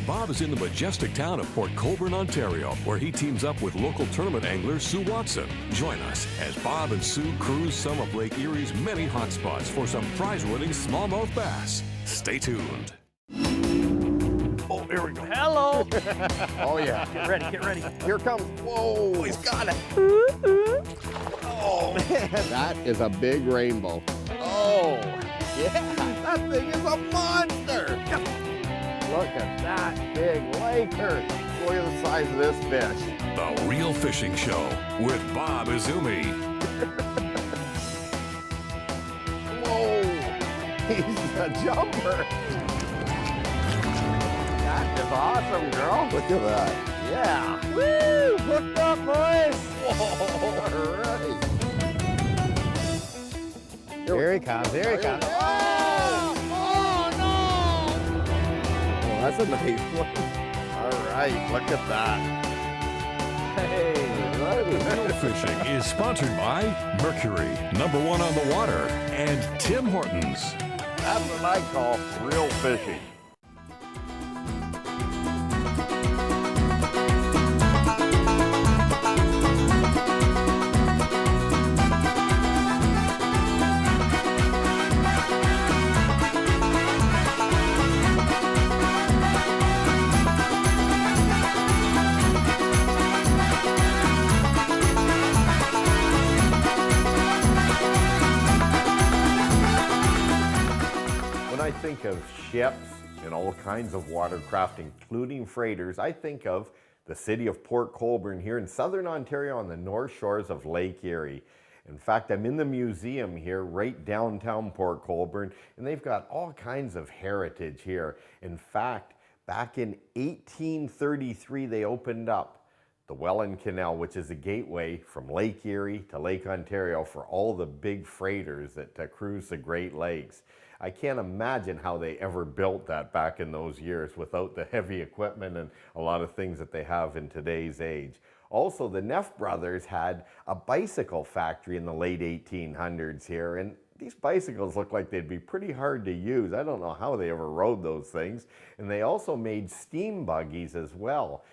Bob is in the majestic town of Port Colborne, Ontario, where he teams up with local tournament angler Sue Watson. Join us as Bob and Sue cruise some of Lake Erie's many hotspots for some prize-winning smallmouth bass. Stay tuned. Oh, here we go. Hello. Oh, yeah. Get ready, get ready. Here comes. Whoa. Oh, he's got it. Oh, man. That is a big rainbow. Oh, yeah. That thing is a monster. Look at that big laker. Look at the size of this fish. The Real Fishing Show with Bob Izumi. Whoa. He's a jumper. That is awesome, girl. Look at that. Yeah. Woo! Hooked up, boys. Whoa. All right. Here he comes, here he comes. Oh, no. Oh, that's a nice one. All right, look at that. Hey, Real Fishing is sponsored by Mercury, #1 on the water, and Tim Hortons. That's what I call real fishing. When I think of ships and all kinds of watercraft, including freighters, I think of the city of Port Colborne here in southern Ontario on the north shores of Lake Erie. In fact, I'm in the museum here right downtown Port Colborne, and they've got all kinds of heritage here. In fact, back in 1833, they opened up the Welland Canal, which is a gateway from Lake Erie to Lake Ontario for all the big freighters that cruise the Great Lakes. I can't imagine how they ever built that back in those years without the heavy equipment and a lot of things that they have in today's age. Also, the Neff brothers had a bicycle factory in the late 1800s here, and these bicycles look like they'd be pretty hard to use. I don't know how they ever rode those things. And they also made steam buggies as well.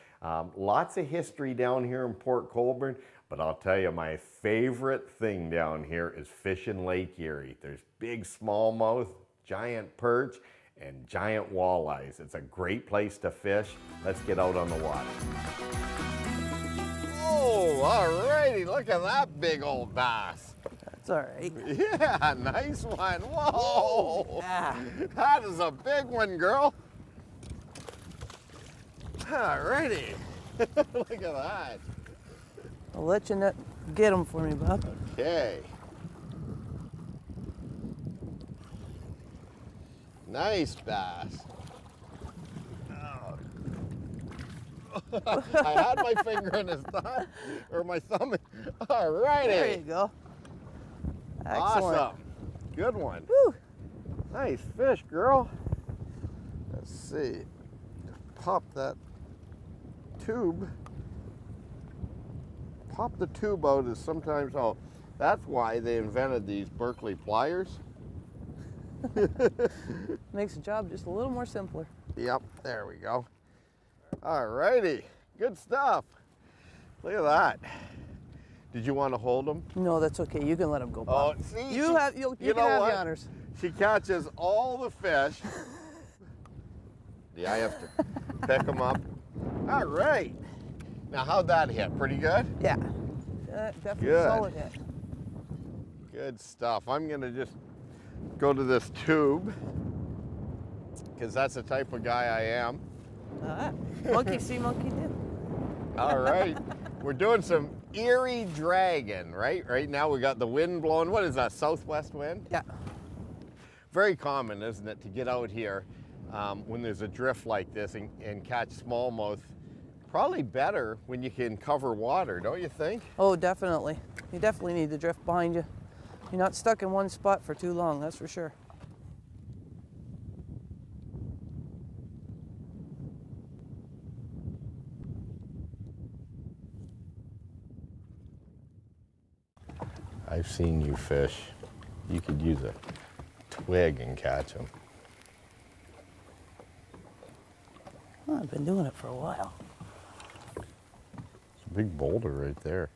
Lots of history down here in Port Colborne, but I'll tell you, my favorite thing down here is fishing Lake Erie. There's big smallmouth, giant perch, and giant walleyes. It's a great place to fish. Let's get out on the water. Oh, all righty, look at that big old bass. That's all right. Yeah, nice one. Whoa, Yeah. That is a big one, girl. All righty, look at that. I'll let you get them for me, Bob. Okay. Nice bass. Oh. I had my finger in his thumb, or my thumb. All righty. There you go. Excellent. Awesome. Good one. Woo. Nice fish, girl. Let's see. Pop that tube. Pop the tube out is sometimes, oh, that's why they invented these Berkeley pliers. Makes the job just a little more simpler. Yep, there we go. All righty, good stuff. Look at that. Did you want to hold them? No, that's okay. You can let them go, Bob. Oh, see, you can have the honors. She catches all the fish. Yeah, I have to pick them up. All right. Now, how'd that hit? Pretty good? Yeah. Definitely Good. solid hit. Good stuff. I'm going to just go to this tube because that's the type of guy I am. Monkey see, monkey do. All right. We're doing some Erie dragging, right? Right now we got the wind blowing. What is that, southwest wind? Yeah. Very common, isn't it, to get out here when there's a drift like this and catch smallmouth. Probably better when you can cover water, don't you think? Oh, definitely. You definitely need the drift behind you. You're not stuck in one spot for too long, that's for sure. I've seen you fish. You could use a twig and catch them. Huh. I've been doing it for a while. It's a big boulder right there.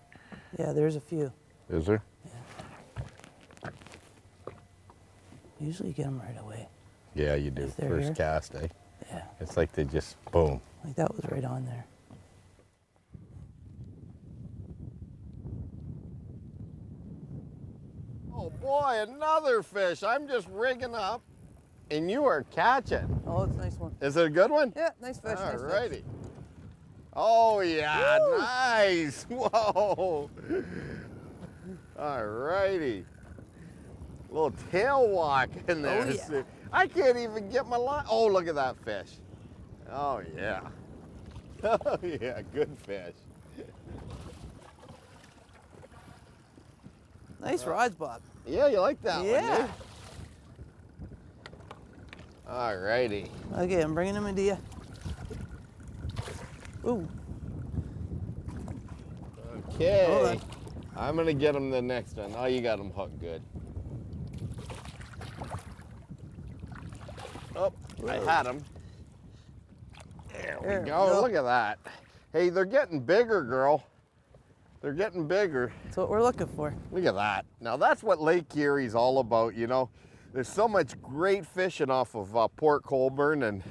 Yeah, there's a few. Is there? Yeah. Usually get them right away. Yeah, you do. If they're First here. cast, eh? Yeah, It's like they just, boom. like that was right on there. Oh boy, another fish. I'm just rigging up and you are catching. Oh, it's a nice one. Is it a good one? Yeah, nice fish. All Nice fish. righty. Oh yeah, Woo! nice. Whoa. All righty. Little tail walk in there. Oh, yeah. I can't even get my line. Oh, look at that fish. Oh yeah. Oh yeah, good fish. Nice rods, Bob. Yeah, you like that one, Yeah. All righty. Okay, I'm bringing him into you. Ooh. Okay. Hold on. I'm gonna get him the next one. Oh, you got him hooked good. Oh, I had him. There we go. Look at that. Hey, they're getting bigger, girl. They're getting bigger. That's what we're looking for. Look at that. Now that's what Lake Erie's all about, you know. There's so much great fishing off of Port Colborne, and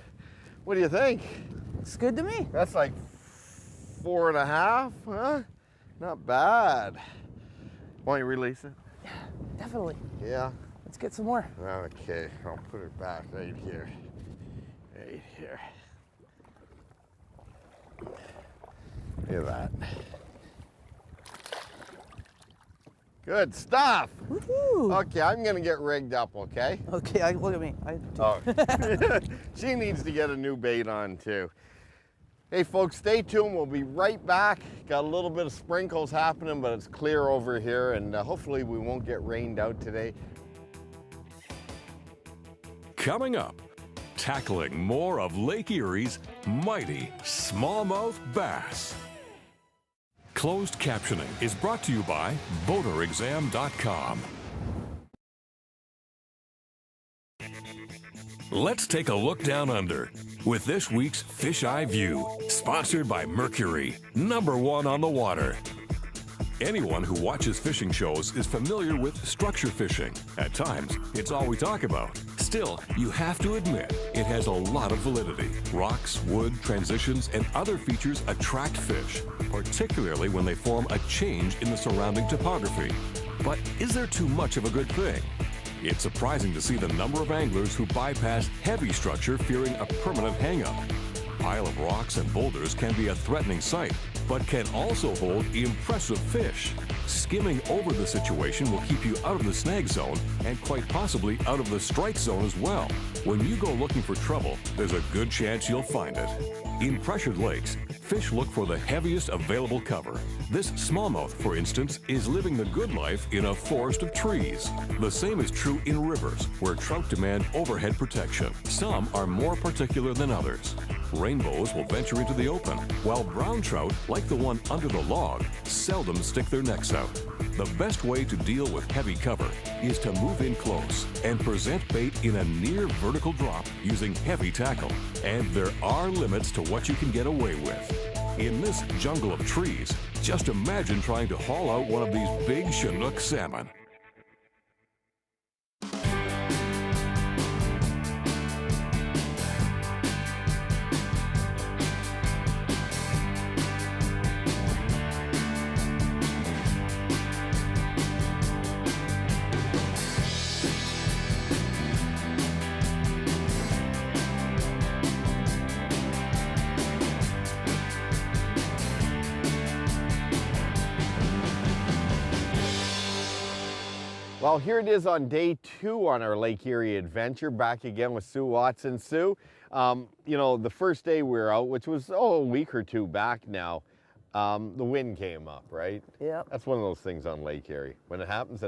what do you think? It's good to me. That's like 4.5, huh? Not bad. Want you to release it? Yeah, definitely. Yeah. Let's get some more. Okay, I'll put it back right here. Right here. Look at that. Good stuff. Woohoo! Okay, I'm gonna get rigged up, okay? Okay, look at me. Oh. She needs to get a new bait on too. Hey folks, stay tuned. We'll be right back. Got a little bit of sprinkles happening, but it's clear over here, and hopefully we won't get rained out today. Coming up, tackling more of Lake Erie's mighty smallmouth bass. Closed captioning is brought to you by BoaterExam.com. Let's take a look down under with this week's Fish Eye View, sponsored by Mercury, #1 on the water. Anyone who watches fishing shows is familiar with structure fishing. At times, it's all we talk about. Still, you have to admit, it has a lot of validity. Rocks, wood, transitions, and other features attract fish, particularly when they form a change in the surrounding topography. But is there too much of a good thing? It's surprising to see the number of anglers who bypass heavy structure fearing a permanent hang-up. A pile of rocks and boulders can be a threatening sight, but can also hold impressive fish. Skimming over the situation will keep you out of the snag zone and quite possibly out of the strike zone as well. When you go looking for trouble, there's a good chance you'll find it. In pressured lakes, fish look for the heaviest available cover. This smallmouth, for instance, is living the good life in a forest of trees. The same is true in rivers, where trout demand overhead protection. Some are more particular than others. Rainbows will venture into the open, while brown trout, like the one under the log, seldom stick their necks out. The best way to deal with heavy cover is to move in close and present bait in a near vertical drop using heavy tackle. And there are limits to what you can get away with. In this jungle of trees, just imagine trying to haul out one of these big Chinook salmon. Well, here it is on day 2 on our Lake Erie adventure, back again with Sue Watson. Sue, you know, the first day we were out, which was, a week or 2 back now, the wind came up, right? Yeah. That's one of those things on Lake Erie. When it happens,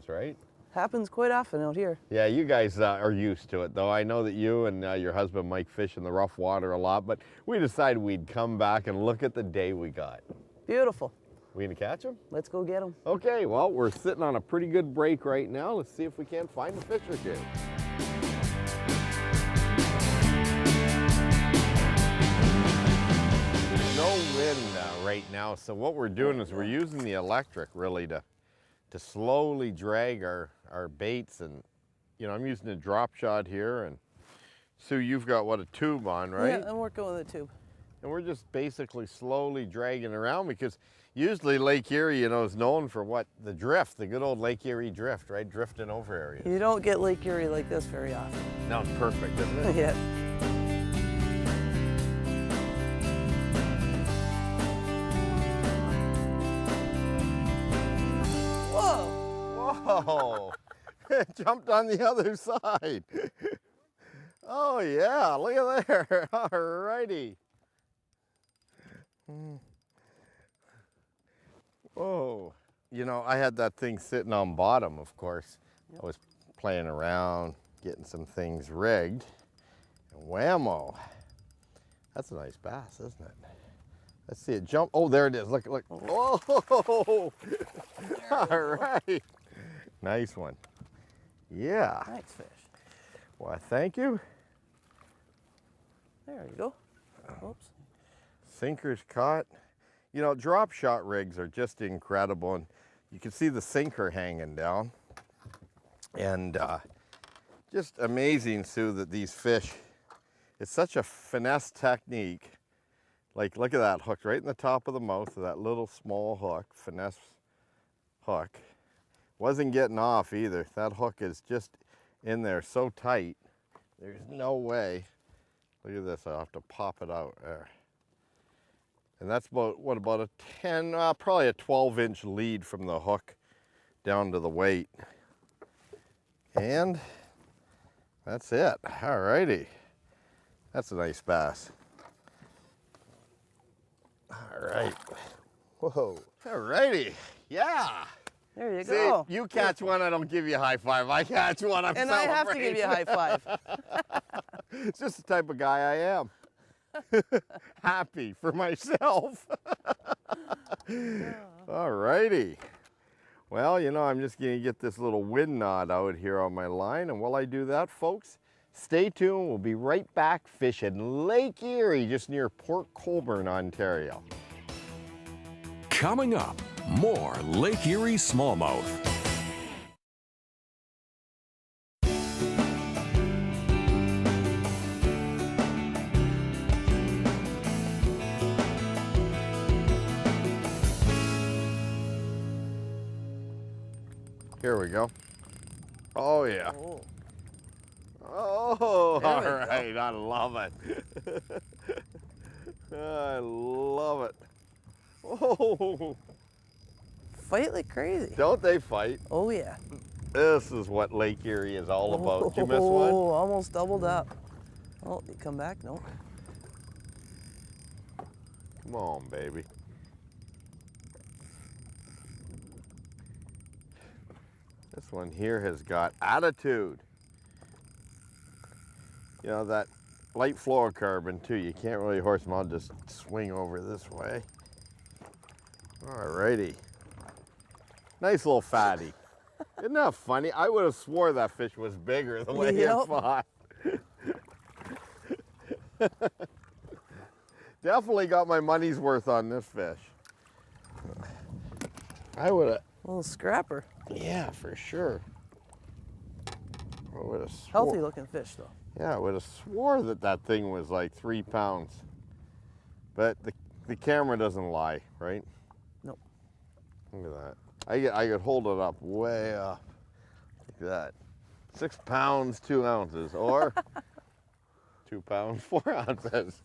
right? Happens quite often out here. Yeah, you guys are used to it, though. I know that you and your husband Mike fish in the rough water a lot, but we decided we'd come back and look at the day we got. Beautiful. We gonna catch them? Let's go get them. Okay, well, we're sitting on a pretty good break right now. Let's see if we can't find a fish or two. wind right now, so what we're doing is we're using the electric really to slowly drag our baits, and you know, I'm using a drop shot here, and Sue, you've got what, a tube on, right? Yeah, I'm working with a tube. And we're just basically slowly dragging around, because usually Lake Erie, you know, is known for what? The drift, the good old Lake Erie drift, right? Drifting over areas. You don't get Lake Erie like this very often. No, it's perfect, isn't it? Yeah. Whoa! It jumped on the other side. Oh yeah, look at there. All righty. Whoa. You know, I had that thing sitting on bottom, of course. Yep. I was playing around, getting some things rigged. And whammo. That's a nice bass, isn't it? Let's see it jump. Oh, there it is. Look, look. Oh! All right. Nice one. Yeah. Nice fish. Well, thank you. There you go. Oops. Sinker's caught. You know, drop shot rigs are just incredible, and you can see the sinker hanging down. And just amazing, Sue, that these fish, it's such a finesse technique. Like, look at that hook right in the top of the mouth of that little small hook, finesse hook. Wasn't getting off either. That hook is just in there so tight. There's no way. Look at this, I'll have to pop it out there. And that's about, what, about a 10, probably a 12-inch lead from the hook down to the weight. And that's it. All righty. That's a nice bass. All right. Whoa. All righty. Yeah. There you go. See, you catch one, I don't give you a high five. I catch one, I'm and I have to give you a high five. It's just the type of guy I am. Happy for myself. All righty. Well, you know, I'm just going to get this little wind knot out here on my line. And while I do that, folks, stay tuned. We'll be right back fishing Lake Erie, just near Port Colborne, Ontario. Coming up, more Lake Erie Smallmouth. Here we go. Oh, yeah. Oh, all right. I love it. I love it. Oh. Fight like crazy. Don't they fight? Oh, yeah. This is what Lake Erie is all about. Did you miss one? Oh, almost doubled up. Oh, did he come back? No. Come on, baby. This one here has got attitude. You know, that light fluorocarbon too, you can't really horse them. I'll just swing over this way. Alrighty. Nice little fatty. Isn't that funny? I would have swore that fish was bigger the way it fought. Definitely got my money's worth on this fish. I would have. Little scrapper. Yeah, for sure. I would have Healthy looking fish though. Yeah, I would have swore that that thing was like 3 pounds. But the camera doesn't lie, right? Nope. Look at that. I could hold it up way up. Like that. 6 pounds, 2 ounces. Or 2 pounds, 4 ounces.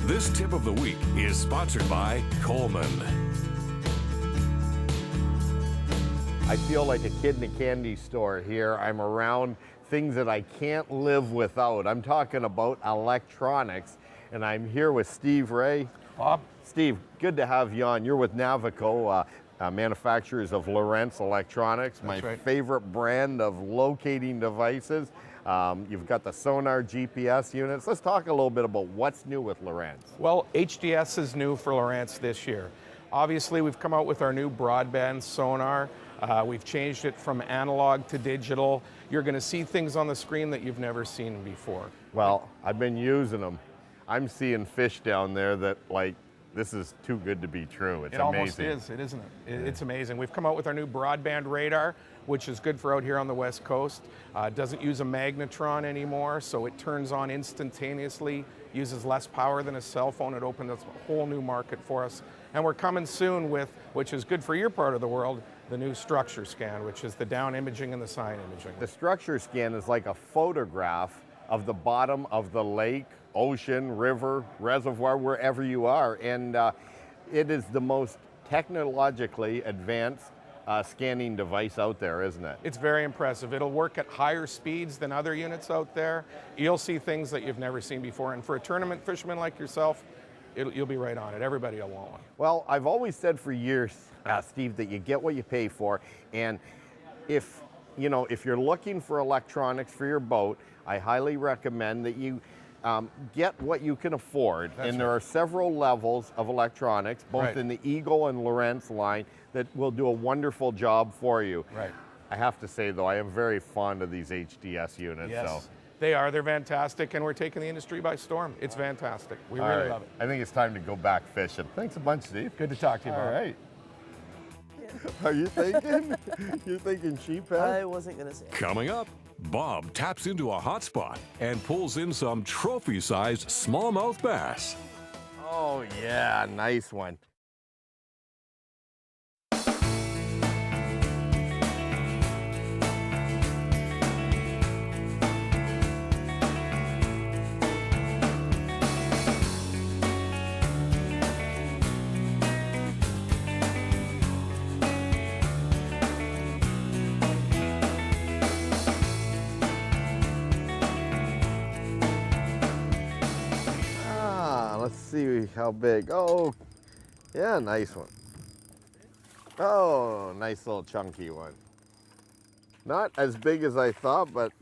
This tip of the week is sponsored by Coleman. I feel like a kid in a candy store here. I'm around things that I can't live without. I'm talking about electronics, and I'm here with Steve Ray. Bob. Steve, good to have you on. You're with Navico, manufacturers of Lowrance Electronics, my favorite brand of locating devices. You've got the sonar GPS units. Let's talk a little bit about what's new with Lowrance. Well, HDS is new for Lowrance this year. Obviously, we've come out with our new broadband sonar. We've changed it from analog to digital. You're going to see things on the screen that you've never seen before. Well, I've been using them. I'm seeing fish down there that, like, this is too good to be true. It's amazing. It almost is, isn't it? It's amazing. We've come out with our new broadband radar, which is good for out here on the West Coast. Doesn't use a magnetron anymore, so it turns on instantaneously, uses less power than a cell phone. It opens up a whole new market for us. And we're coming soon with, which is good for your part of the world, the new structure scan, which is the down imaging and the sign imaging. The structure scan is like a photograph of the bottom of the lake, ocean, river, reservoir, wherever you are. And it is the most technologically advanced scanning device out there, isn't it? It's very impressive. It'll work at higher speeds than other units out there. You'll see things that you've never seen before. And for a tournament fisherman like yourself, you'll be right on it. Everybody will want one. Well, I've always said for years, Steve, that you get what you pay for. And if you're looking for electronics for your boat, I highly recommend that you get what you can afford. And there are several levels of electronics, both in the Eagle and Lowrance line, that will do a wonderful job for you. Right. I have to say, though, I am very fond of these HDS units. Yes, so. they are. They're fantastic, and we're taking the industry by storm. It's fantastic. We really love it. I think it's time to go back fishing. Thanks a bunch, Steve. Good to talk to you, Bob. All right. Are you thinking? You're thinking sheephead? I wasn't going to say it. Coming up, Bob taps into a hot spot and pulls in some trophy-sized smallmouth bass. Oh, yeah, nice one. Let's see how big. Oh, yeah, nice one. Oh, nice little chunky one. Not as big as I thought, but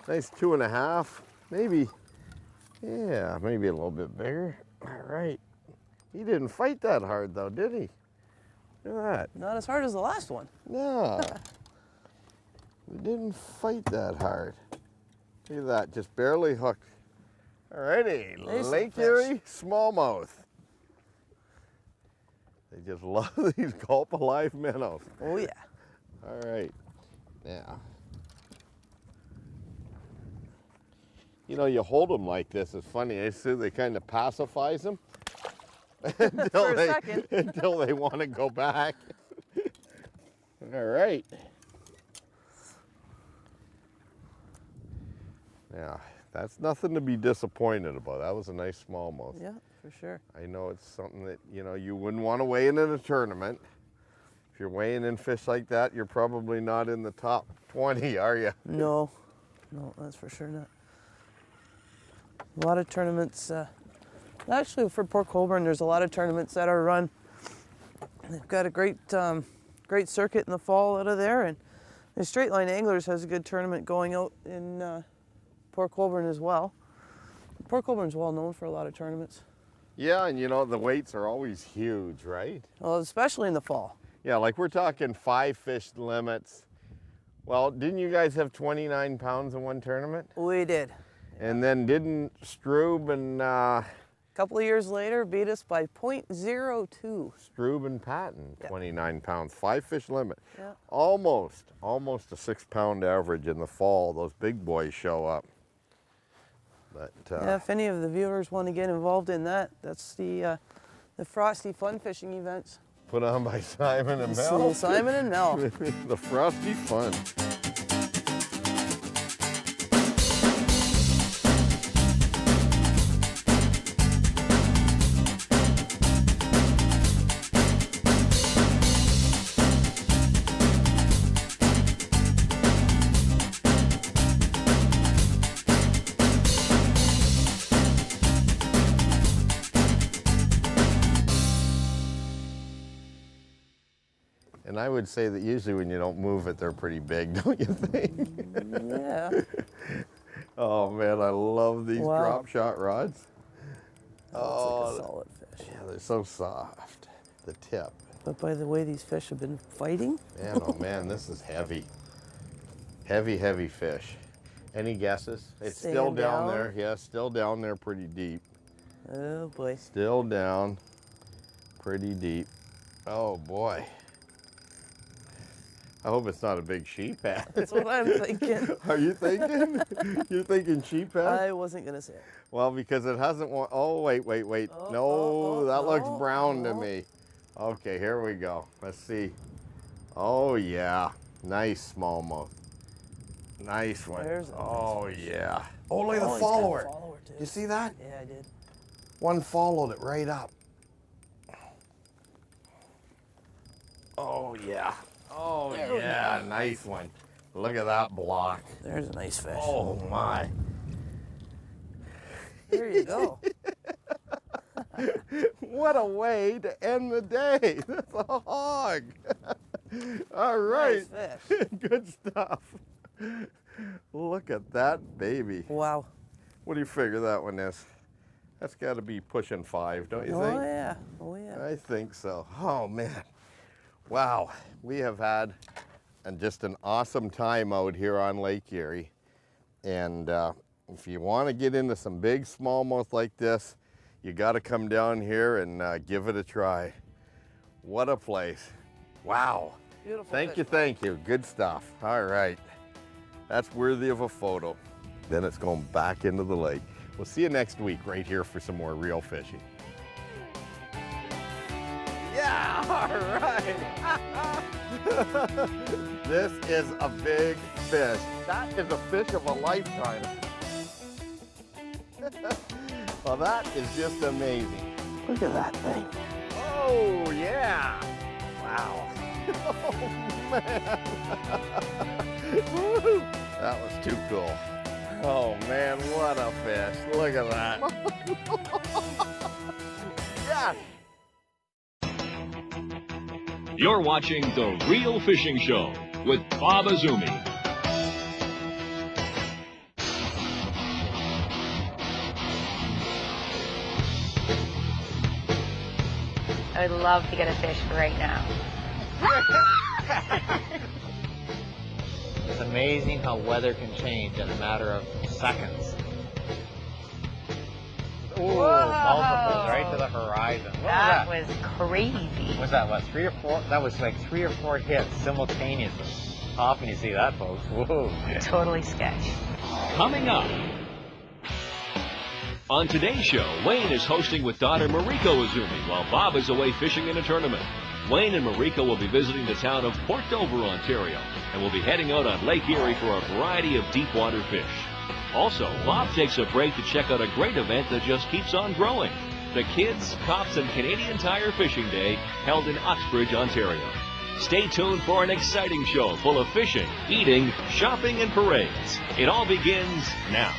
nice 2.5, maybe. Yeah, maybe a little bit bigger. All right. He didn't fight that hard though, did he? Look at that. Not as hard as the last one. No. He didn't fight that hard. Look at that, just barely hooked. Alrighty, Lake Erie smallmouth. They just love these gulp alive minnows. Oh yeah. All right, now. You know, you hold them like this, it's funny, I see they kind of pacifies them until they want to go back. All right. Now, that's nothing to be disappointed about. That was a nice smallmouth. Yeah, for sure. I know it's something that, you wouldn't want to weigh in a tournament. If you're weighing in fish like that, you're probably not in the top 20, are you? No, that's for sure not. A lot of tournaments, actually for Port Colborne, there's a lot of tournaments that are run. They've got a great circuit in the fall out of there, and the Straight Line Anglers has a good tournament going out in Port Colborne as well. Port Colborne's well known for a lot of tournaments. Yeah, and the weights are always huge, right? Well, especially in the fall. Yeah, like we're talking 5 fish limits. Well, didn't you guys have 29 pounds in one tournament? We did. And then didn't Strube and... a couple of years later, beat us by 0.02. Strube and Patton, 29 pounds, 5 fish limit. Yeah. Almost a 6-pound average in the fall. Those big boys show up. But yeah, if any of the viewers want to get involved in that, that's the Frosty Fun Fishing events. Put on by Simon and Mel. Simon and Mel. The Frosty Fun. And I would say that usually when you don't move it, they're pretty big, don't you think? Yeah. Oh man, I love these drop shot rods. That's like a solid fish. Yeah, they're so soft. The tip. But by the way these fish have been fighting. Man, oh man, this is heavy. Heavy, heavy fish. Any guesses? It's still down there. Yeah, still down there pretty deep. Oh boy. Still down pretty deep. Oh boy. I hope it's not a big sheephead. That's what I'm thinking. Are you thinking? You're thinking sheephead? I wasn't gonna say it. Well, because it hasn't won. Oh, wait. Oh, No, that looks brown to oh. me. Okay, here we go. Let's see. Oh, yeah. Nice smallmouth. Nice one. There's a oh, nice fish. yeah. Oh, look at Oh, the he's got a follower. follower too. You see that? Yeah, I did. One followed it right up. Oh, yeah. Oh, There we yeah. Nice one. Look at that block. There's a nice fish. Oh, my. There you go. What a way to end the day. That's a hog. All right. Nice fish. Good stuff. Look at that baby. Wow. What do you figure that one is? That's got to be pushing 5, don't you Oh think? yeah. Oh yeah. I think so. Oh, man. Wow. We have had just an awesome time out here on Lake Erie. And if you want to get into some big smallmouth like this, you got to come down here and give it a try. What a place. Wow. Beautiful Thank you, fish. thank you. Good stuff. All right. That's worthy of a photo. Then it's going back into the lake. We'll see you next week right here for some more real fishing. Yeah, all right. This is a big fish. That is a fish of a lifetime. Well, that is just amazing. Look at that thing. Oh, yeah. Wow. Oh, man. Woo. That was too cool. Oh, man, what a fish. Look at that. Yes. You're watching The Real Fishing Show with Bob Azumi. I would love to get a fish right now. It's amazing how weather can change in a matter of seconds. Ooh, multiples right to the horizon. What That was was crazy. was that, what, 3 or 4? That was like 3 or 4 hits simultaneously. Often you see that, folks. Whoa. Totally sketch. Coming up. On today's show, Wayne is hosting with daughter Mariko Azumi while Bob is away fishing in a tournament. Wayne and Mariko will be visiting the town of Port Dover, Ontario, and will be heading out on Lake Erie for a variety of deep water fish. Also, Bob takes a break to check out a great event that just keeps on growing. The Kids, Cops, and Canadian Tire Fishing Day held in Uxbridge, Ontario. Stay tuned for an exciting show full of fishing, eating, shopping, and parades. It all begins now.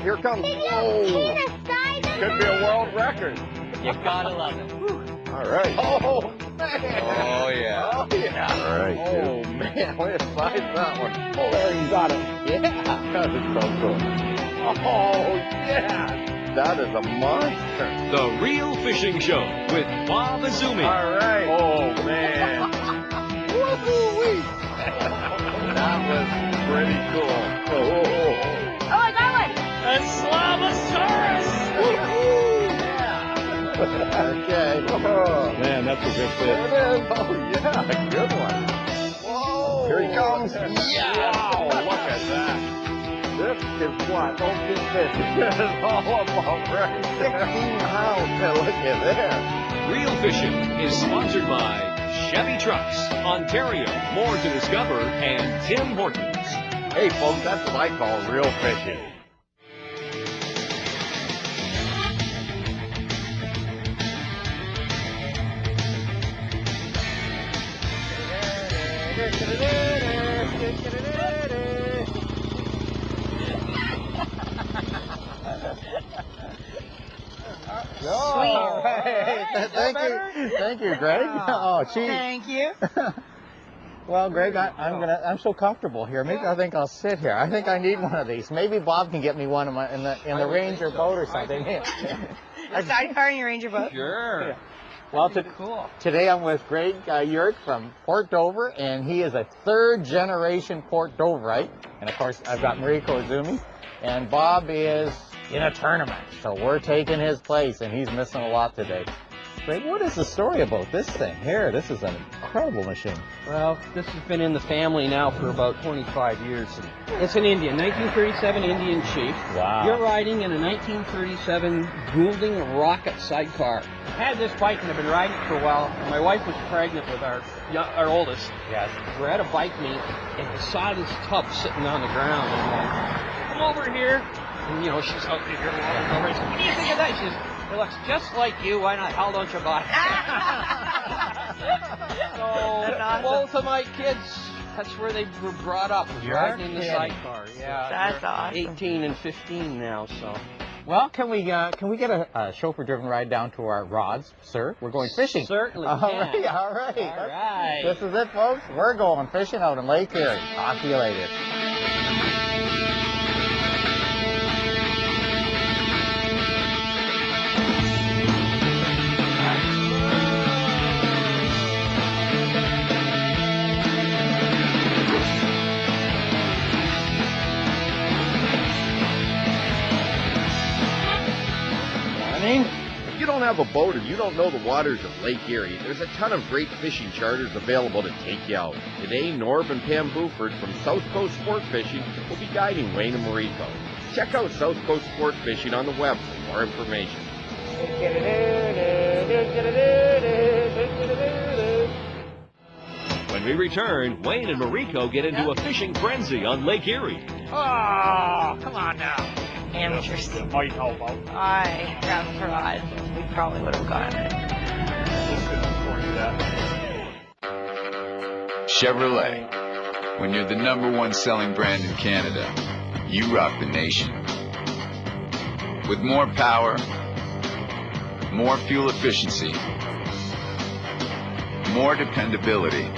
Here comes. Oh, could be a world record. You gotta love it. All right. Oh, man. Oh, yeah. Oh, yeah. All right. Oh, man. Way to size that one. Oh, there you got it. Yeah. That is so cool. Oh, yeah. That is a monster. The Real Fishing Show with Bob Azumi. All right. Oh, man. Woo-hoo-wee. That was pretty cool. Oh. Oh, I got one! A Slavosaurus! Okay. Oh. Man, that's a good There it is. Oh, yeah. Good one. Whoa. Here he comes. Yeah. Wow. Look at that. This is what open fishing is all about, right? 16 pounds. Look at there. Real Fishing is sponsored by Chevy Trucks, Ontario, More to Discover, and Tim Hortons. Hey, folks, that's what I call real fishing. Thank you, Greg. Oh, gee. Thank you. Well, Greg, I'm so comfortable here. Maybe I think I'll sit here. I think I need one of these. Maybe Bob can get me one in the Ranger boat or something. A sidecar in your Ranger boat? Sure. Well, today I'm with Greg Yerk from Port Dover, and he is a third-generation Port Doverite. And of course, I've got Mariko Izumi, and Bob is in a tournament, so we're taking his place, and he's missing a lot today. Greg, what is the story about this thing here? This is an incredible machine. Well, this has been in the family now for about 25 years. It's an Indian, 1937 Indian Chief. Wow. You're riding in a 1937 Goulding rocket sidecar. I had this bike and I've been riding it for a while. My wife was pregnant with our oldest. Yes. We're at a bike meet and I saw this tub sitting on the ground. And I'm like, come over here. And, you know, she's out there. I said, what do you think of that? She says, it looks just like you. Why not? How don't you buy it? So awesome. Both of my kids, that's where they were brought up, was riding in the sidecar. Yeah, that's awesome. 18 and 15 now, so. Well, can we get a chauffeur-driven ride down to our rods, sir? We're going fishing. Certainly All can. right, all right. All right. This is it, folks. We're going fishing out in Lake Erie. Talk to you later. If you don't have a boat or you don't know the waters of Lake Erie, there's a ton of great fishing charters available to take you out. Today, Norb and Pam Buford from South Coast Sport Fishing will be guiding Wayne and Mariko. Check out South Coast Sport Fishing on the web for more information. When we return, Wayne and Mariko get into a fishing frenzy on Lake Erie. Oh, come on now. Amateurs. Might help out. I have tried. We probably would have gotten it. Chevrolet. When you're the #1 selling brand in Canada, you rock the nation. With more power, more fuel efficiency, more dependability,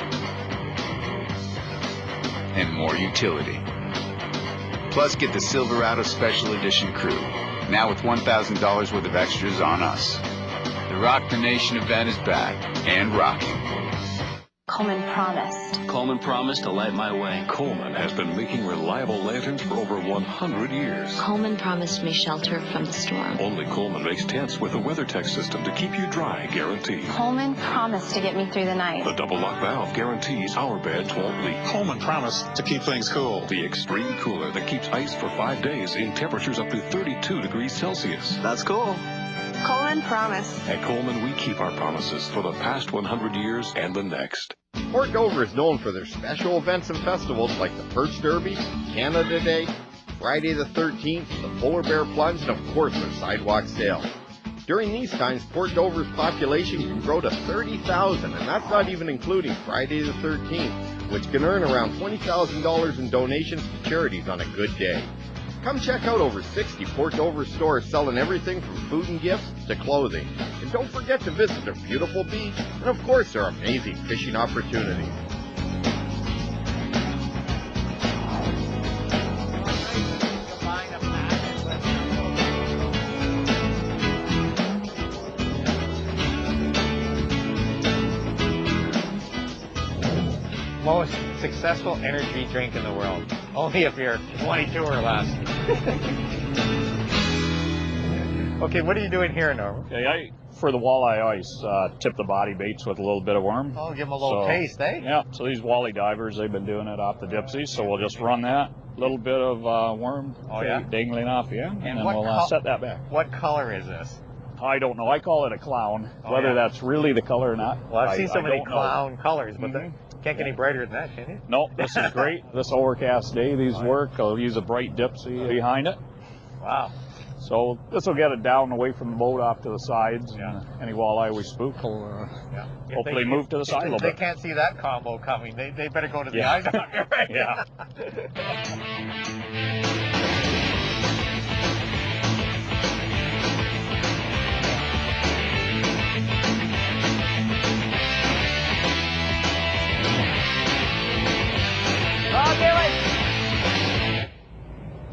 and more utility. Plus, get the Silverado Special Edition Crew, now with $1,000 worth of extras on us. The Rock the Nation event is back and rocking. Coleman promised. Coleman promised to light my way. Coleman has been making reliable lanterns for over 100 years. Coleman promised me shelter from the storm. Only Coleman makes tents with a WeatherTech system to keep you dry, guaranteed. Coleman promised to get me through the night. The double lock valve guarantees our beds won't leak. Coleman promised to keep things cool. The extreme cooler that keeps ice for 5 days in temperatures up to 32 degrees Celsius. That's cool. Coleman promised. At Coleman, we keep our promises for the past 100 years and the next. Port Dover is known for their special events and festivals like the Perch Derby, Canada Day, Friday the 13th, the Polar Bear Plunge, and of course their sidewalk sale. During these times, Port Dover's population can grow to 30,000, and that's not even including Friday the 13th, which can earn around $20,000 in donations to charities on a good day. Come check out over 60 Port Dover stores selling everything from food and gifts to clothing. And don't forget to visit their beautiful beach and of course their amazing fishing opportunities. Most successful energy drink in the world. Only if you're 22 or less. Okay, what are you doing here, Norm? Okay, for the walleye ice, tip the body baits with a little bit of worm. Oh, give them a little taste, eh? Yeah, so these walleye divers, they've been doing it off the dipsies, so we'll just run that little bit of worm dangling off, and then we'll set that back. What color is this? I don't know. I call it a clown. Whether that's really the color or not. Well, I've seen so many clown colors, but can't get any brighter than that, can you? No, this is great. This overcast day, these work. I'll use a bright dipsy behind it. Wow. So this will get it down away from the boat off to the sides. And any walleye we spook will hopefully move to the side a little bit. If they can't see that combo coming, they better go to the eye doctor, right? Yeah.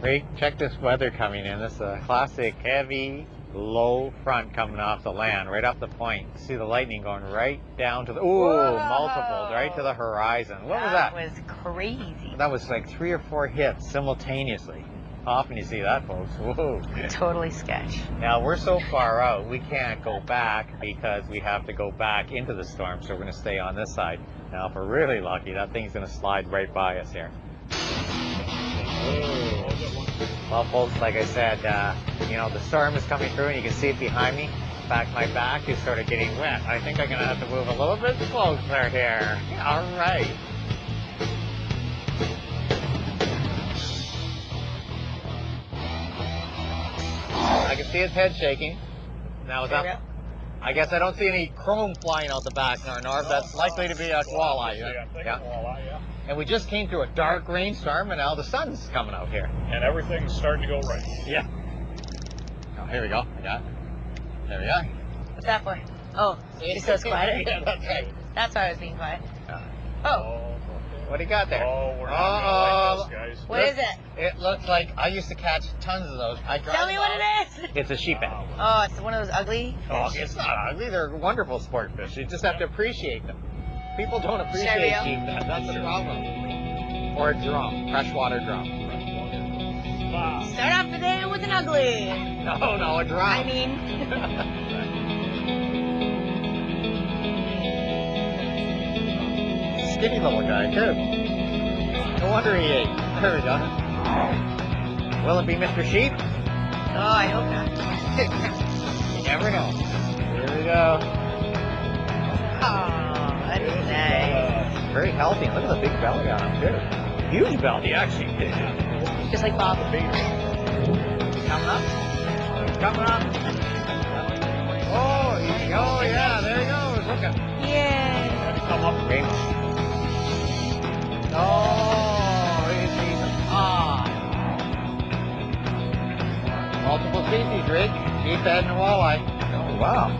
Great. Check this weather coming in. This is a classic heavy low front coming off the land, right off the point. See the lightning going right down to the, multiples, right to the horizon. What was that? That was crazy. That was like 3 or 4 hits simultaneously. Often you see that, folks. Whoa. Totally sketch. Now, we're so far out, we can't go back because we have to go back into the storm, so we're going to stay on this side. Now, if we're really lucky, that thing's going to slide right by us here. Well, folks, like I said, you know, the storm is coming through, and you can see it behind me. In fact, my back is sort of getting wet. I think I'm going to have to move a little bit closer here. All right. I can see his head shaking. Now, is that, I guess I don't see any chrome flying out the back, Norv. That's likely to be a walleye. Yeah. And we just came through a dark rainstorm, and now the sun's coming out here. And everything's starting to go right. Yeah. Oh, here we go. I got it. There we go. What's that for? Oh, it's so quiet. Yeah, that's right. That's why I was being quiet. Oh. What do you got there? Oh, we're not gonna like this, guys. What is it? It looks like, I used to catch tons of those. Tell me what it is. It's a sheephead. Oh, it's one of those ugly fish. Oh, it's not ugly. They're wonderful sport fish. You just have to appreciate them. People don't appreciate sheephead. That's the problem. Or a drum, freshwater drum. Start off the day with an ugly. No, a drum. I mean. Skinny little guy, too. No wonder he ate. There we go. Will it be Mr. Sheep? Oh, I hope not. You never know. Here we go. Oh, that's nice. Very healthy. Look at the big belly on him, too. Huge belly, actually. Just like Bob. Coming up. Coming up. Oh, yeah, there he goes. Look at him. Yay. Come up, baby. Oh, he's multiple species, Rick. Sheephead and a walleye. Oh, wow.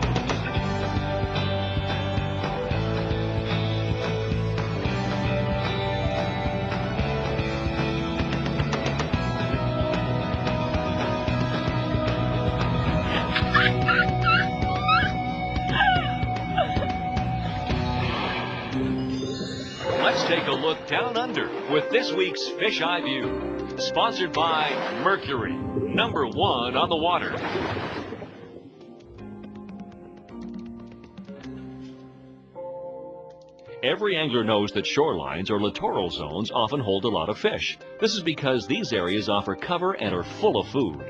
Let's take a look down under with this week's Fish Eye View. Sponsored by Mercury, #1 on the water. Every angler knows that shorelines or littoral zones often hold a lot of fish. This is because these areas offer cover and are full of food.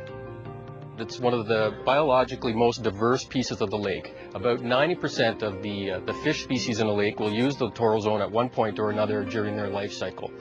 It's one of the biologically most diverse pieces of the lake. About 90% of the fish species in the lake will use the littoral zone at one point or another during their life cycle.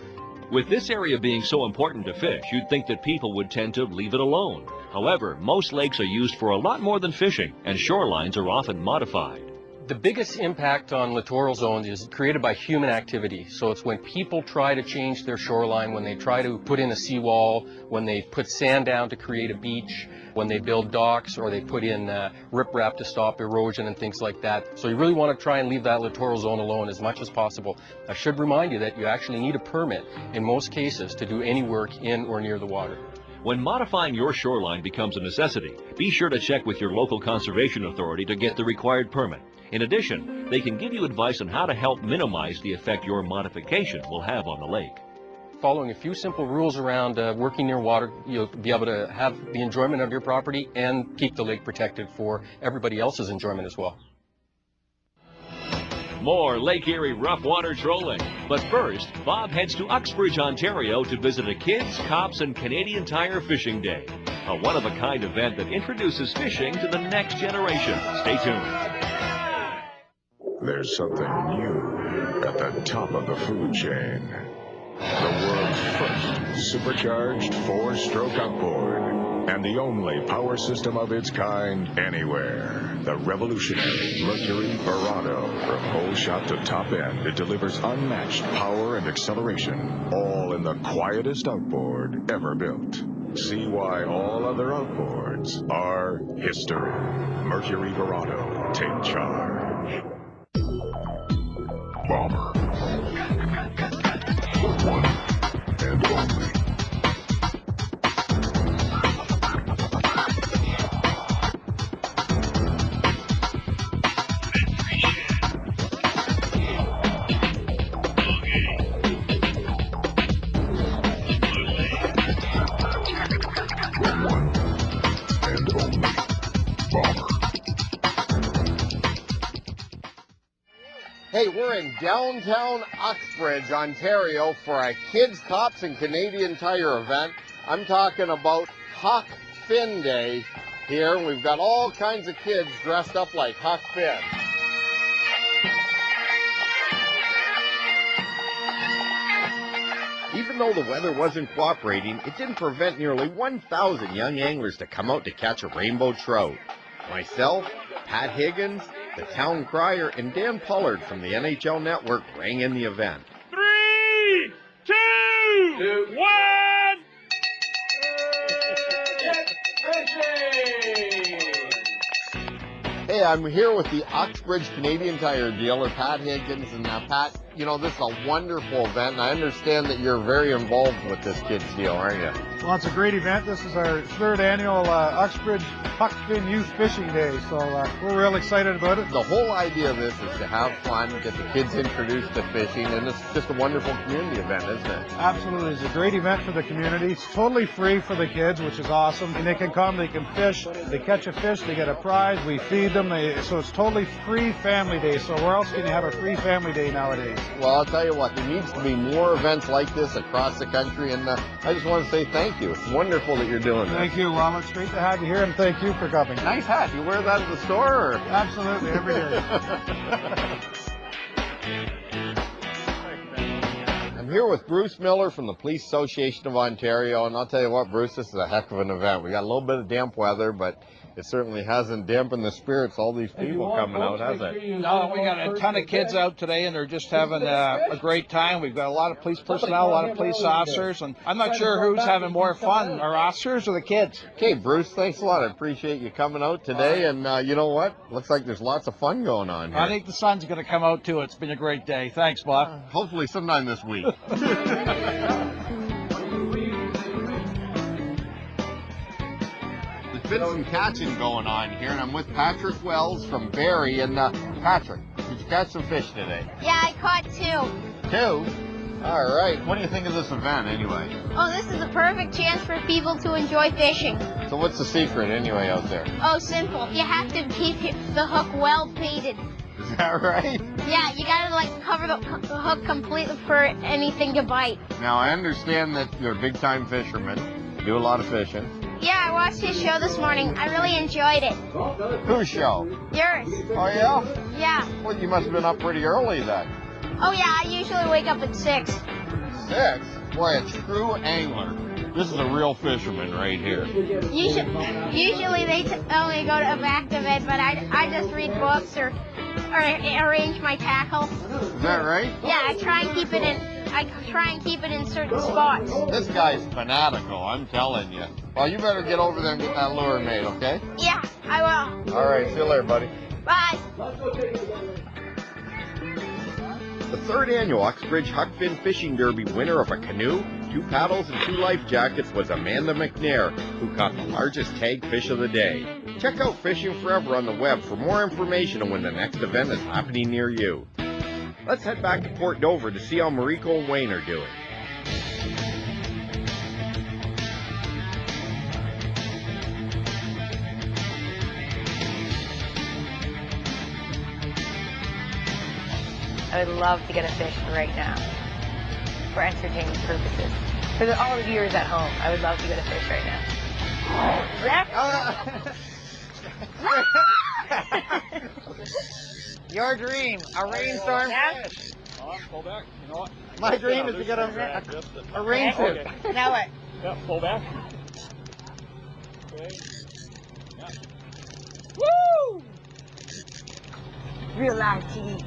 With this area being so important to fish, you'd think that people would tend to leave it alone. However, most lakes are used for a lot more than fishing, and shorelines are often modified. The biggest impact on littoral zones is created by human activity. So it's when people try to change their shoreline, when they try to put in a seawall, when they put sand down to create a beach, when they build docks, or they put in riprap to stop erosion and things like that. So you really want to try and leave that littoral zone alone as much as possible. I should remind you that you actually need a permit in most cases to do any work in or near the water. When modifying your shoreline becomes a necessity, be sure to check with your local conservation authority to get the required permit. In addition, they can give you advice on how to help minimize the effect your modification will have on the lake. Following a few simple rules around working near water, you'll be able to have the enjoyment of your property and keep the lake protected for everybody else's enjoyment as well. More Lake Erie rough water trolling. But first, Bob heads to Uxbridge, Ontario to visit a Kids, Cops, and Canadian Tire Fishing Day, a one-of-a-kind event that introduces fishing to the next generation. Stay tuned. There's something new at the top of the food chain. The world's first supercharged 4-stroke outboard, and the only power system of its kind anywhere. The revolutionary Mercury Verado. From whole shot to top end, it delivers unmatched power and acceleration, all in the quietest outboard ever built. See why all other outboards are history. Mercury Verado. Take charge. Bomber. One and only. Hey, we're in downtown Uxbridge, Ontario for a Kids, Cops, and Canadian Tire event. I'm talking about Huck Finn Day here. We've got all kinds of kids dressed up like Huck Finn. Even though the weather wasn't cooperating, it didn't prevent nearly 1,000 young anglers to come out to catch a rainbow trout. Myself, Pat Higgins, the town crier, and Dan Pollard from the NHL Network rang in the event. 3, 2, 1! Hey, I'm here with the Uxbridge Canadian Tire dealer, Pat Higgins. And Pat, you know, this is a wonderful event, and I understand that you're very involved with this kids deal, aren't you? Well, it's a great event. This is our third annual Uxbridge Huck Finn Youth Fishing Day, so we're real excited about it. The whole idea of this is to have fun, get the kids introduced to fishing, and it's just a wonderful community event, isn't it? Absolutely. It's a great event for the community. It's totally free for the kids, which is awesome. And they can come, they can fish, they catch a fish, they get a prize, we feed them, so it's totally free family day. So where else can you have a free family day nowadays? Well, I'll tell you what, there needs to be more events like this across the country, and I just want to say thank you. It's wonderful that you're doing this. Thank you, Well, it's great to have you here, and thank you for coming. Nice hat. You wear that at the store? Or? Absolutely, every day. I'm here with Bruce Miller from the Police Association of Ontario, and I'll tell you what, Bruce, this is a heck of an event. We got a little bit of damp weather, but it certainly hasn't dampened the spirits, all these people coming out, has it? No, we got a ton of kids out today, and they're just having a great time. We've got a lot of police personnel, a lot of police officers, and I'm not sure who's having more fun, our officers or the kids. Okay, Bruce, thanks a lot. I appreciate you coming out today, and you know what? Looks like there's lots of fun going on here. I think the sun's going to come out, too. It's been a great day. Thanks, Bob. Hopefully sometime this week. There's been some catching going on here, and I'm with Patrick Wells from Barrie. And Patrick, did you catch some fish today? Yeah, I caught 2. 2? All right. What do you think of this event, anyway? Oh, this is a perfect chance for people to enjoy fishing. So what's the secret, anyway, out there? Oh, simple. You have to keep the hook well baited. Is that right? Yeah, you gotta like cover the hook completely for anything to bite. Now, I understand that you're a big-time fisherman. You do a lot of fishing. Yeah, I watched his show this morning. I really enjoyed it. Whose show? Yours. Oh, yeah? Yeah. Well, you must have been up pretty early then. Oh, yeah, I usually wake up at 6. 6? Boy, a true angler. This is a real fisherman right here. Usually they tell me to go back to bed, but I just read books or arrange my tackle. Is that right? Yeah, I try and keep it in certain spots. This guy's fanatical, I'm telling you. Well, you better get over there and get that lure made, okay? Yeah, I will. All right, see you later, buddy. Bye. The third annual Uxbridge Huck Finn Fishing Derby winner of a canoe, 2 paddles, and 2 life jackets was Amanda McNair, who caught the largest tag fish of the day. Check out Fishing Forever on the web for more information on when the next event is happening near you. Let's head back to Port Dover to see how Mariko and Wayne are doing. I would love to get a fish right now for entertainment purposes. For all the viewers at home, I would love to get a fish right now. Your dream, a rainstorm. Pull back. You know what? My dream is to get a rain suit. Now what? Yeah, pull back. Okay. Yeah. Woo! Real live TV.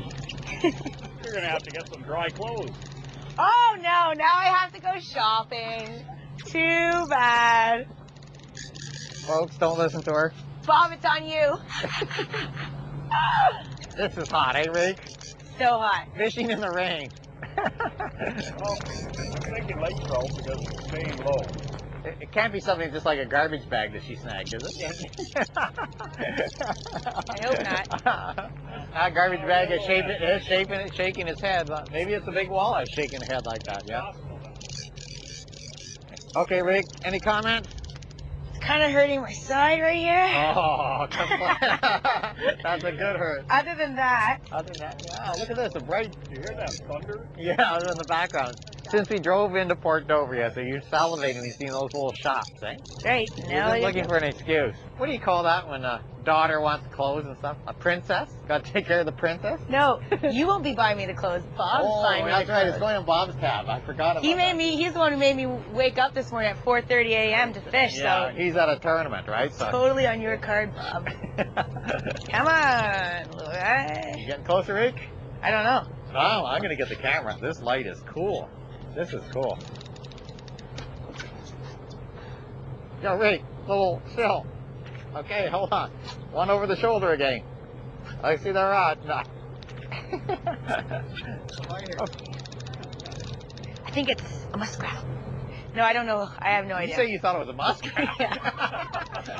You're going to have to get some dry clothes. Oh no, now I have to go shopping. Too bad. Folks, don't listen to her. Bob, it's on you. This is hot, eh, Rick? So hot. Fishing in the rain. Well, I'm thinking lake trout because it's staying low. It can't be something just like a garbage bag that she snagged, is it? I hope not. A garbage bag is shaking its head. Maybe it's a big walleye shaking its head like that, yeah? Okay, Rick, any comment? kind of hurting my side right here. Oh, that's a good hurt. Other than that, yeah, look at this, a bright. You hear that thunder? Yeah, in the background. Since we drove into Port Dover, yeah, so you're salivating and seeing those little shops, eh? Right. You're just looking for an excuse. What do you call that when a daughter wants clothes and stuff? A princess? Got to take care of the princess? No, you won't be buying me the clothes. Bob's buying me the clothes. That's right. It's going in Bob's tab. I forgot about that. He's the one who made me wake up this morning at 4:30 a.m. to fish. Yeah, so he's at a tournament, right? So. Totally on your card, Bob. Come on. You getting closer, Rick? I don't know. Oh, I'm going to get the camera. This light is cool. This is cool. Yo, Rick, little chill. Okay, hold on. One over the shoulder again. I see the rod. No. I think it's a muskrat. No, I don't know. I have no idea. You say you thought it was a muskrat?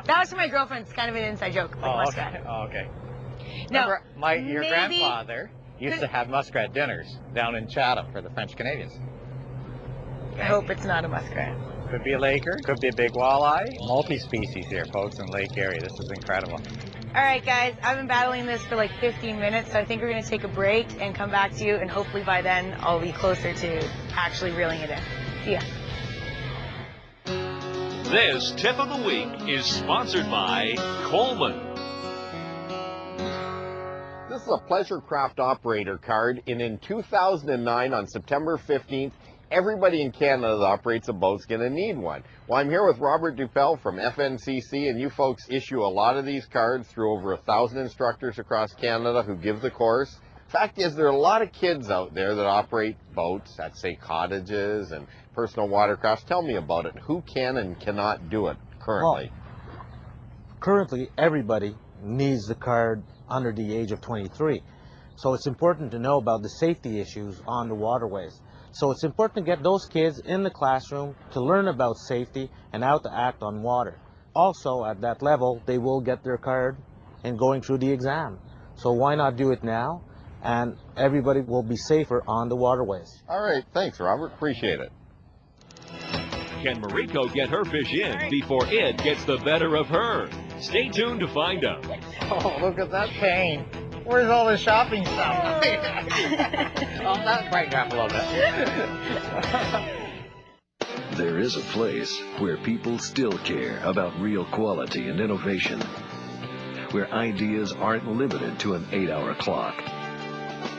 That was for my girlfriend. It's kind of an inside joke. Like muskrat. Okay. Oh, okay. No, Remember, your grandfather used to have muskrat dinners down in Chatham for the French Canadians. I hope it's not a muskrat. Could be a laker, could be a big walleye. Multi-species here, folks, in Lake Erie. This is incredible. All right, guys, I've been battling this for like 15 minutes, so I think we're going to take a break and come back to you, and hopefully by then I'll be closer to actually reeling it in. See ya. This tip of the week is sponsored by Coleman. This is a Pleasure Craft operator card, and in 2009, on September 15th, everybody in Canada that operates a boat's going to need one. Well, I'm here with Robert Duppel from FNCC, and you folks issue a lot of these cards through over 1,000 instructors across Canada who give the course. Fact is, there are a lot of kids out there that operate boats at, say, cottages and personal watercrafts. Tell me about it. Who can and cannot do it currently? Well, currently, everybody needs the card under the age of 23. So it's important to know about the safety issues on the waterways. So it's important to get those kids in the classroom to learn about safety and how to act on water. Also, at that level, they will get their card in going through the exam. So why not do it now? And everybody will be safer on the waterways. All right, thanks, Robert. Appreciate it. Can Mariko get her fish in before it gets the better of her? Stay tuned to find out. Oh, look at that pain. Where's all the shopping stuff? Oh, that brightened up a little bit. There is a place where people still care about real quality and innovation, where ideas aren't limited to an 8-hour clock.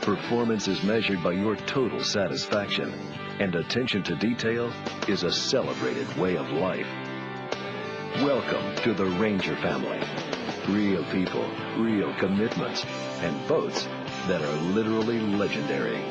Performance is measured by your total satisfaction, and attention to detail is a celebrated way of life. Welcome to the Ranger family. Real people, real commitments, and boats that are literally legendary.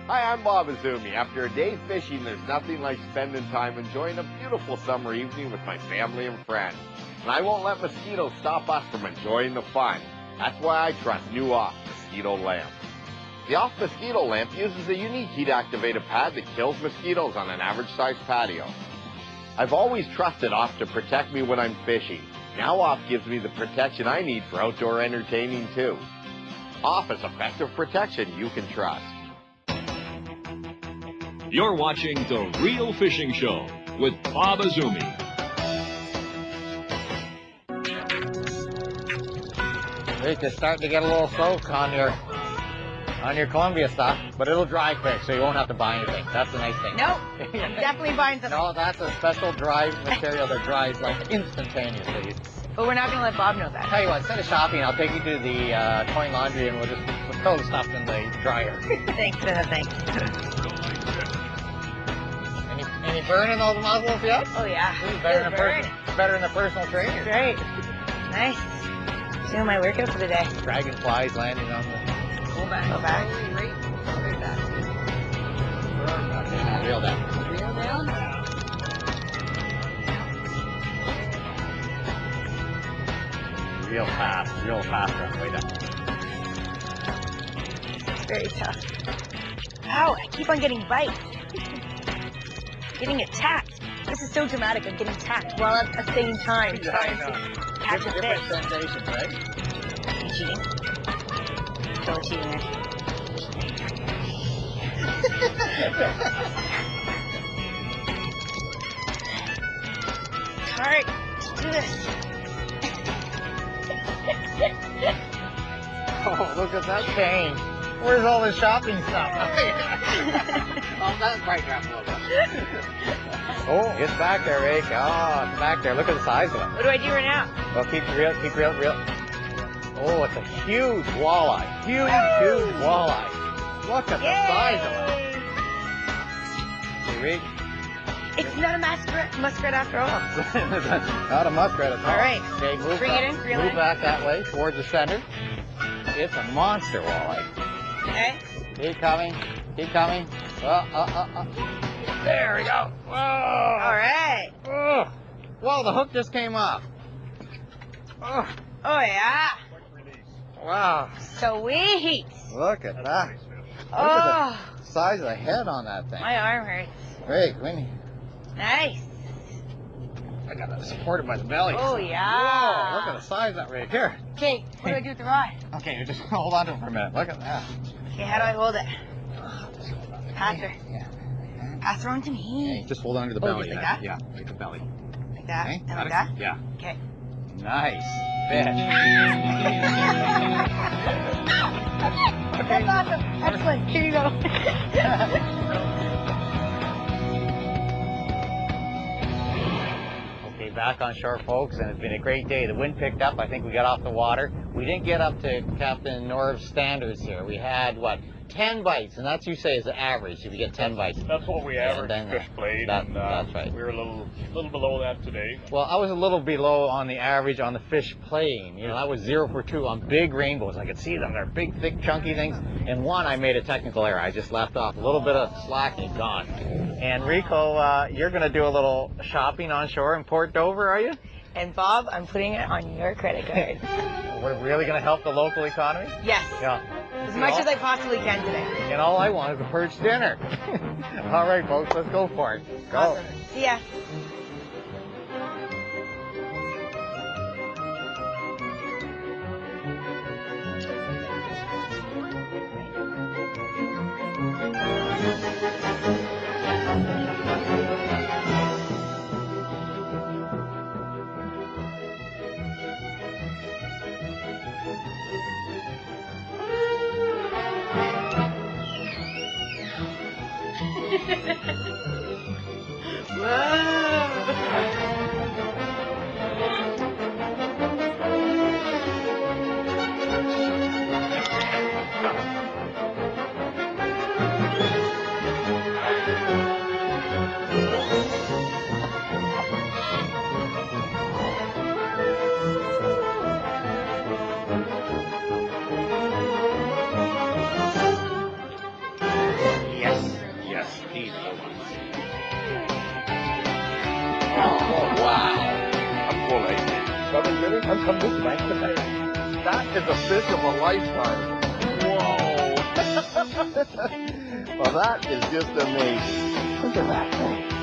Hi, I'm Bob Azumi. After a day fishing, there's nothing like spending time enjoying a beautiful summer evening with my family and friends. And I won't let mosquitoes stop us from enjoying the fun. That's why I trust new Off Mosquito Lamp. The Off Mosquito Lamp uses a unique heat-activated pad that kills mosquitoes on an average-sized patio. I've always trusted Off to protect me when I'm fishing. Now Off gives me the protection I need for outdoor entertaining too. Off is effective protection you can trust. You're watching The Real Fishing Show with Bob Azumi. Rick, it's starting to get a little soaked on your Columbia stuff, but it'll dry quick, so you won't have to buy anything. That's the nice thing. Nope, I'm definitely buying something. No, that's a special dry material that dries like instantaneously. But we're not going to let Bob know that. Tell you what, instead of shopping, I'll take you to the coin laundry and we'll throw the stuff in the dryer. Thanks, thanks. Any burn in those muzzles yet? Oh, yeah. Better than a personal trainer. Great. Nice. Doing my workout for the day. Dragonflies landing on the... Go back. Reel that. Real fast on the way down. It's very tough. Ow, I keep on getting bites. Getting attacked. This is so dramatic. I'm getting attacked while at the same time trying to catch a fish. Different sensations, right? Are you cheating? Don't cheating there. Alright, let's do this. Oh, look at that change. Where's all the shopping stuff? Oh, that's right, Grandpa. Oh, it's back there, Rick. Oh, it's back there. Look at the size of it. What do I do right now? Well, keep reel. Oh, it's a huge walleye. Huge walleye. Look at the size of it. Hey, Rick. It's not a muskrat after all. Not a muskrat at all. All right. Okay, move Bring back, it in, reel move in. back that way towards the center. It's a monster walleye. Okay. Keep coming. There we go. Whoa. All right. Oh. Whoa, the hook just came off. Oh, yeah. wow. Sweet. Look at that. Look Oh, at the size of the head on that thing. my arm hurts. Rick, Winnie. Nice. I got that supported by the belly. Oh, yeah. Whoa, look at the size of that rig. Here. Okay, what do I do with the rod? Okay, just hold on to it for a minute. Look at that. Okay, how do I hold it? Pass her. Yeah. Pass her on to me. Just hold on to the Oh, belly. just like that? Yeah, like the belly. Like that? Okay, And got like it? that? Yeah. Okay. Nice fish. That's awesome. Excellent. Here you go. Okay, back on shore, folks, and it's been a great day. The wind picked up. I think we got off the water. We didn't get up to Captain Norv's standards here. We had, 10 bites, and that's, you say, is the average if you get 10 bites. That's what we average fish played. That's right. We were a little below that today. Well, I was a little below on the average on the fish playing. You know, I was 0 for 2 on big rainbows. I could see them. They're big, thick, chunky things. And one, I made a technical error. I just left off a little bit of slack and gone. And Rico, you're going to do a little shopping on shore in Port Dover, are you? And Bob, I'm putting it on your credit card. We're really going to help the local economy? Yes. Yeah. As much as I possibly can today. And all I want is a perch dinner. All right, folks, let's go for it. Go. Awesome. See ya. Yes, these are the ones. Oh, wow. I'm full, eh? Something good? I'm this way today. That is a fish of a lifetime. Whoa. Well, that is just amazing. Look at that thing.